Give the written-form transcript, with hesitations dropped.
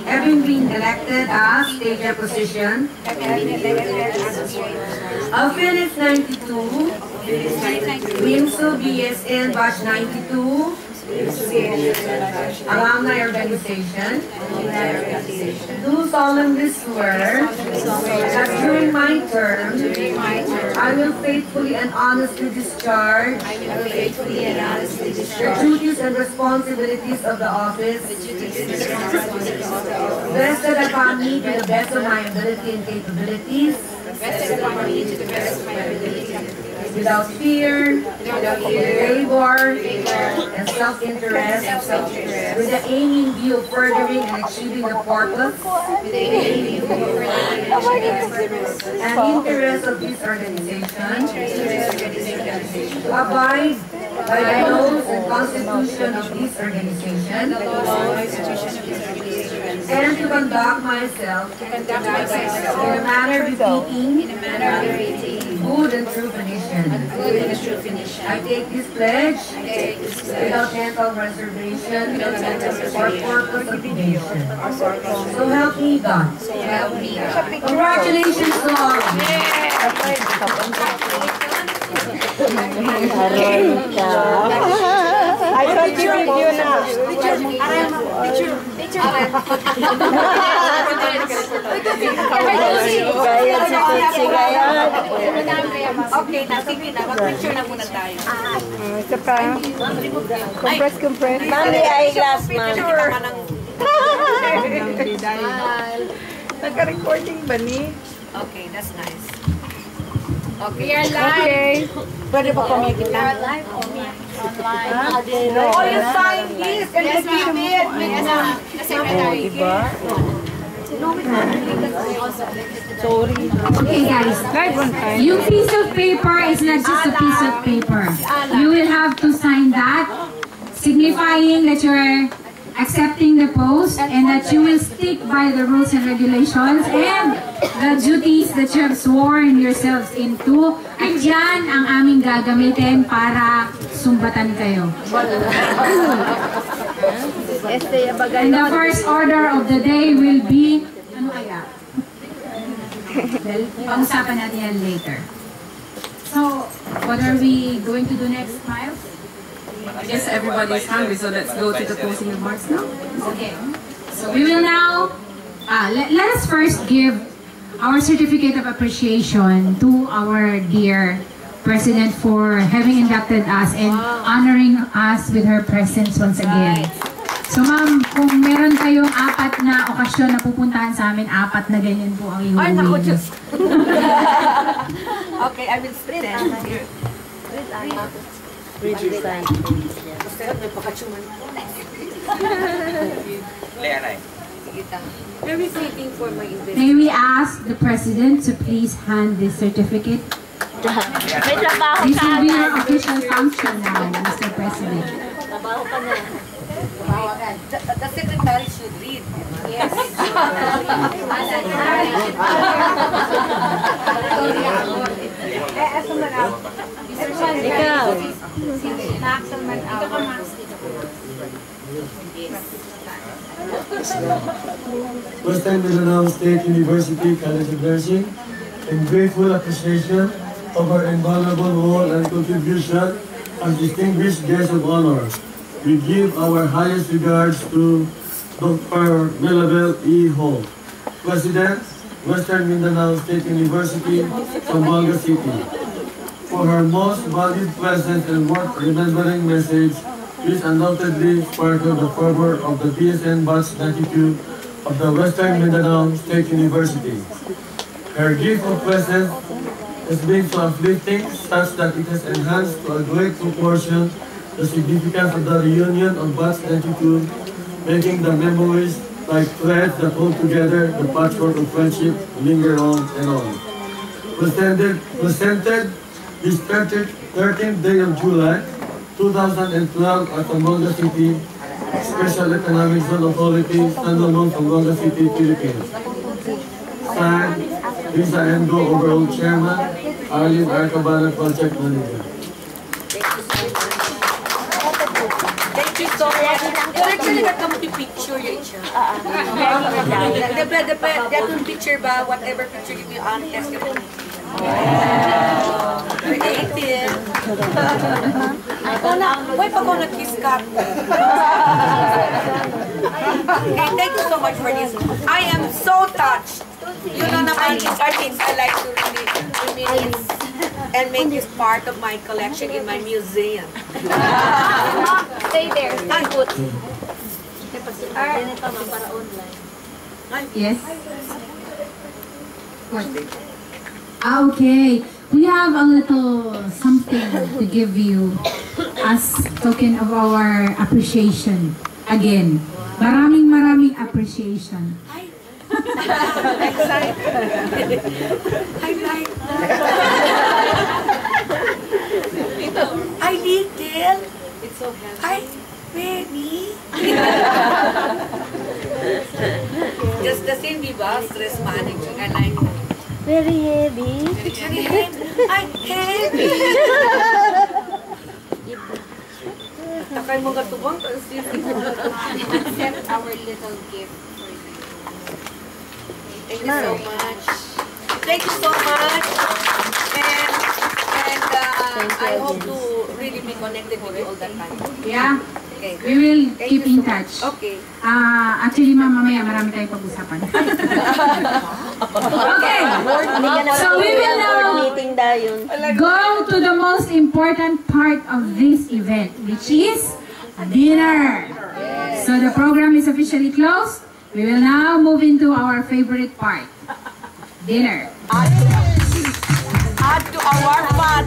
having been elected as, state your position, Alphenis 92, WIMSU BSN Batch 92, Alumni Organization, do solemnly swear that during my term, I will faithfully and honestly discharge the duties and responsibilities of the office vested upon me to the best of my ability and capabilities, without fear, labor, and self-interest, with the aim in view of furthering and achieving the purpose and interest of this organization, to abide by the laws and constitution of this organization, and to conduct myself in a manner befitting good and true condition. I take this pledge without mental reservation or purpose of evasion. So help me God. Congratulations to all. I thought you review na. Okay, sige na. Mag-picture na muna tayo. Ito pa. Compress. Mami, eyeglass, ma'am. Nagka-recording ba ni? Okay, that's nice. Okay, we are live. Pwede ba kami kita? We are live online. Oh, you sign this and you give it. Kasi diba? Sorry. Okay guys, yung piece of paper is not just a piece of paper. You will have to sign that, signifying that you're accepting the post and that you will stick by the rules and regulations and the duties that you have sworn yourselves into. At yan ang aming gagamitin para sumbatan kayo. And the first order of the day will be, ano kaya? Well, pag-usapan natin yan later. So, what are we going to do next, Miles? I guess everybody's hungry, so let's go to the closing remarks now. Okay. So we will now, let us first give our certificate of appreciation to our dear President for having inducted us and honoring us with her presence once again. So ma'am, kung meron kayong 4 na okasyon na pupuntahan sa amin, 4 na ganyan po ang iuwi. Ay, naku, Diyos. Okay, I will stand here. Read your sign. May we ask the President to please hand this certificate? May trabaho This ka will be agad. your official function now, Mr. President. Trabaho ka na. The secretary should read. Yes. Ikaw. Western Mindanao State University College of Nursing, in grateful appreciation of our invaluable role and contribution as distinguished guest of honor, we give our highest regards to Dr. Melabel E. Hall, President, Western Mindanao State University, Zamboanga City, for her most valued presence and worth remembering message, which undoubtedly sparked the fervor of the BSN Batch 92 of the Western Mindanao State University. Her gift of presence has been so uplifting, such that it has enhanced to a great proportion the significance of the reunion of Batch 92, making the memories like threads that hold together the patchwork of friendship linger on and on. Presented this 13th day of July, 2012 at Zamboanga City, Special Economic Zone Authority, standalone Zamboanga City, Philippines. Signed, Lisa Endo, Overall Chairman, Arlene Arcabana, Project Manager. Thank you so much. Actually, come to picture ya siya. Dapat picture ba? Whatever picture you on test ka po. Creative. Why pa ko nag-kiss ka? Okay, thank you so much for this. I am so touched. You know naman, artists, I like to really reminisce and make this part of my collection in my museum. Stay there. Good. Yes? What? Okay. We have a little something to give you as token of our appreciation. Again, maraming appreciation. Excited. I like that. I did tell. It's so heavy. Baby. Just the same, diba? Stress managing. I like it. Very heavy. Very heavy. I'm heavy. Takay mo gatubang. Accept our little gift for you. Thank you so much. Thank you so much. And I hope to really be connected with you all the time. Yeah. Okay. We will Thank keep you in so much. touch. Okay. Actually, ma'am, mamaya marami tayong pag-usapan. Okay. So we will now Meeting dayon. go to the most important part of this event, which is dinner. So the program is officially closed. We will now move into our favorite part, dinner. Add to our fun.